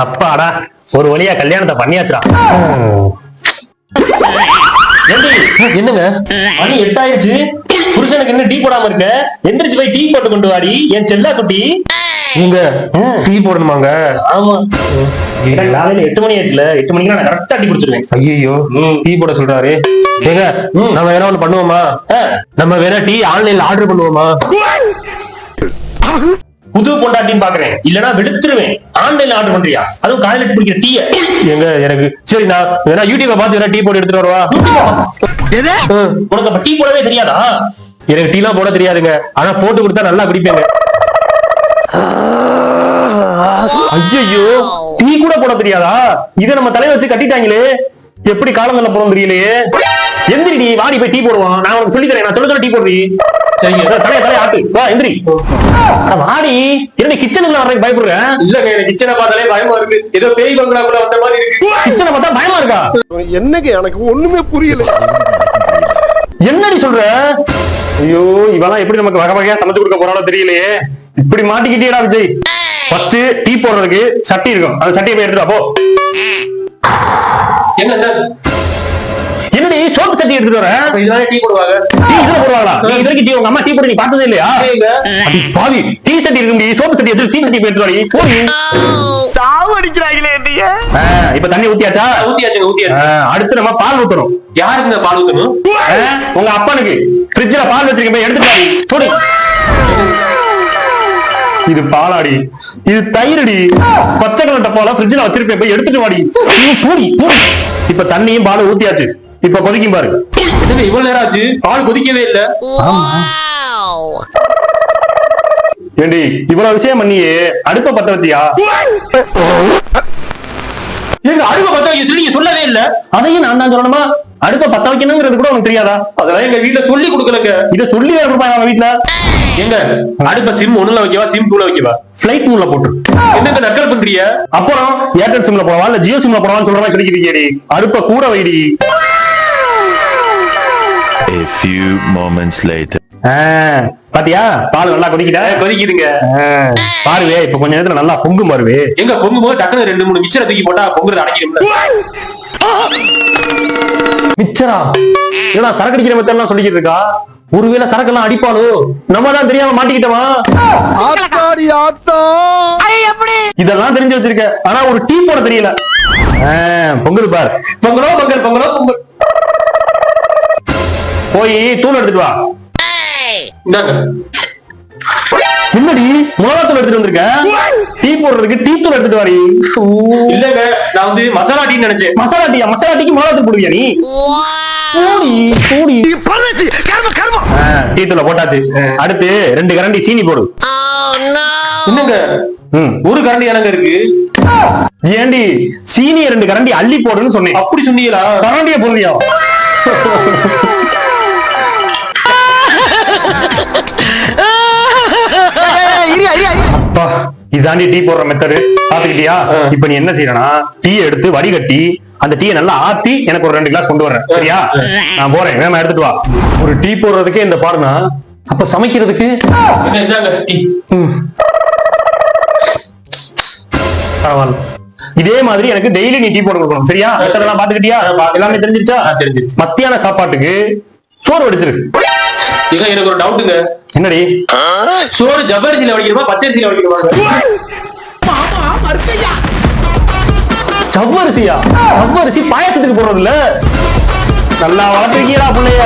அப்பாடா, ஒரு வழியா கல்யாணத்தை பண்ணியாச்சுடா. என்னங்க மணி 8 ஆயிடுச்சு, புருஷனுக்கு என்ன டீ போடாம இருக்க? எந்திரிச்சு போய் டீ போட்டு கொண்டு வாடி என் செல்லா குட்டி. நீங்க டீ போடணுமாங்க? ஆமா, காலையில 8 மணி ஆச்சுல, 8 மணிக்கு நான் கரெக்டா டீ குடிச்சிருவேன். ஐயோ, டீ போட சொல்றாரு. ஏங்க நம்ம வேணா ஒண்ணு பண்ணுவோமா? நம்ம வேணா டீ ஆன்லைன்ல ஆர்டர் பண்ணுவோமா? புது பொண்டாட்டின்னு பாக்குறேன், இல்லனா வெளுத்துருவேன். ஆன்லைன்ல ஆர்டர் பண்றியா? அதுவும் காலையில குடிக்கிற டீ? எங்க எனக்கு சரி, நான் வேணா யூடியூப பார்த்து வேணா டீ போட்டு எடுத்துட்டு வரவா? உனக்கு அப்ப டீ போடவே தெரியாதா? எனக்கு டீ எல்லாம் போட தெரியாதுங்க, ஆனா போட்டு கொடுத்தா நல்லா குடிப்பேங்க. ஐயோ, டீ கூட போட தெரியாதா? இத நம்ம தலைய வச்சு கட்டிட்டாங்களே, எப்படி காலங்கள்ல போறோம் தெரியலையே. எந்திரி, நீ வாடி போய் டீ போடுவான். நான் உனக்கு சொல்லி தரேன், நான் சொல்ல டீ போடுறீ. சரிங்க, தலைய ஆட்டு, வா எந்திரி. வாடி, என்ன கிச்சனுக்குள்ள வர்றதுக்கு பயப்படுற? இல்லங்க, எனக்கு கிச்சனை பார்த்தாலே பயமா இருக்கு. ஏதோ பேய் பங்களாக்குள்ள வந்த மாதிரி இருக்கு. கிச்சனை பார்த்தா பயமா இருக்கா? என்னங்க எனக்கு ஒண்ணுமே புரியல. என்னடி சொல்ற? ஐயோ, இவெல்லாம் எப்படி நமக்கு வகை வகையா சமைச்சு கொடுக்க போறானோ தெரியலையே. இப்படி மாட்டிக்கிட்டேடா விஜய். ஃபர்ஸ்ட் டீ போடுறதுக்கு சட்டி இருக்கும், அந்த சட்டியை போய் எடுத்துட்டு போ. என்னடி சோப்பு சட்டி எடுத்துட்டு வர? இதெல்லாம் டீ போடுவாங்க. டீ இதுல போடுவாங்களா? நீ இதற்கு டீ உங்க அம்மா டீ போடு நீ பார்த்ததே இல்லையா? அடி பாவி, டீ சட்டி இருக்கு, சோப்பு சட்டி எடுத்து டீ சட்டி போய் எடுத்துட்டு வாடி. போடி. சாவடிக்கிறாங்களே என்னைய. இப்ப தண்ணி ஊத்தியாச்சா? ஊத்தியாச்சு. அடுத்து நம்ம பால் ஊத்தணும். யாருக்கு பால் ஊத்தணும்? உங்க அப்பனுக்கு. ஃப்ரிட்ஜ்ல பால் வச்சிருக்கேன், போய் எடுத்துட்டு வாடி. போடி. இது பாலாடி, இது தயிரடி. பச்சை கலர் டப்பால ஃப்ரிட்ஜ்ல வச்சிருப்பேன், போய் எடுத்துட்டு வாடி. பூடி பூடி. இப்ப தண்ணியும் பாலும் ஊத்தியாச்சு, இப்ப கொதிக்கும் பாரு. என்னங்க இவ்வளவு நேரம் ஆச்சு, பால் கொதிக்கவே இல்ல? ஏண்டி இவ்வளவு விஷயம் பண்ணியே அடுப்ப பத்த வச்சியா? எங்க அடுப்ப பத்த வைக்க சொல்லி சொல்லவே இல்ல. அதையும் நான் தான் சொல்லணுமா? அடுப்ப பத்த வைக்கணுங்கிறது கூட உனக்கு தெரியாதா? அதெல்லாம் எங்க வீட்டுல சொல்லி கொடுக்கலங்க. இத சொல்லி வேற கொடுப்பாங்க அவங்க வீட்டுல. எங்க அடுப்ப சிம் 1ல வைக்கவா, சிம் 2ல வைக்கவா? ஃபிளைட் மூட்ல போட்டு. என்னங்க நக்கல் பண்றீங்க? அப்புறம் ஏர்டெல் சிம்ல போடவா இல்ல ஜியோ சிம்ல போடவான்னு சொல்ற மாதிரி சொல்லிக்கிறீங்கடி. அடுப்ப கூட வைடி. A few moments later. பாத்தியா, பால் நல்லா கொதிக்குதுங்க. பாருவே, இப்ப கொஞ்ச நேரத்துல நல்லா பொங்கும் பாருவே. எங்க பொங்கும் போது டக்குனு 2-3 மிச்சரை தூக்கி போட்டா பொங்குறது அடங்கிடும்ல. மிச்சரா? ஏன்னா சரக்கு அடிக்கிற மெத்தெல்லாம் சொல்லிக்கிட்டு இருக்கா. ஒருவேளை சரக்கெல்லாம் அடிப்பாளோ, நம்ம தான் தெரியாம மாட்டிக்கிட்டோமா? இதெல்லாம் தெரிஞ்சு வச்சிருக்க, ஆனா ஒரு டீ போட தெரியல. பொங்கல் பாரு. பொங்கலோ பொங்கல், பொங்கலோ பொங்கல். போய் தூள் எடுத்துட்டு வா. என்னடி மிளகாத்தூள் எடுத்துட்டு வந்திருக்க? டீ போடுறதுக்கு டீ தூள் எடுத்துட்டு வாடி. இல்லங்க, நான் வந்து மசாலா டீ நினைச்சேன். மசாலா டீயா? மசாலா டீக்கு மிளகாத்தூள் போடுவியா நீ? டீ தூள போட்டாச்சு. அடுத்து 2 கரண்டி சீனி போடு. என்னங்க ஒரு கரண்டி எனக்கு இருக்கு? ஏண்டி சீனிய 2 கரண்டி அள்ளி போடுன்னு சொன்னேன். அப்படி சொன்னீங்களா? கரண்டிய போடுவியா? அப்பா, இதாண்டி டீ போடுற மெத்தடு. பாத்துக்கிட்டியா? இப்ப நீ என்ன செய்யறனா, டீ எடுத்து வடிகட்டி அந்த டீயை நல்லா ஆத்தி எனக்கு ஒரு 2 கிளாஸ் கொண்டு வரேன். சரியா? நான் போறேன், வேமா எடுத்துட்டு வா. ஒரு டீ போடுறதுக்கே இந்த பாருனா, அப்ப சமைக்கிறதுக்கு பரவாயில்ல. இதே மாதிரி எனக்கு டெய்லி நீ டீ போட்டு கொடுக்கணும். சரியா? மெத்தடெல்லாம் பாத்துக்கிட்டியா? எல்லாமே தெரிஞ்சிருச்சா? தெரிஞ்சிருச்சு. மத்தியான சாப்பாட்டுக்கு சோறு வடிச்சிரு. எனக்கு ஒரு டவுட்டுங்க. என்னடி? சோறு ஜவ்வரிசியில வடிக்கணுமா, பச்சரிசியில வடிக்கணுமா? ஜவ்வரிசியா? ஜவ்வரிசி பாயாசத்துக்கு போடுறது இல்ல. நல்லா வளர்த்துருக்கீங்களா பிள்ளைய?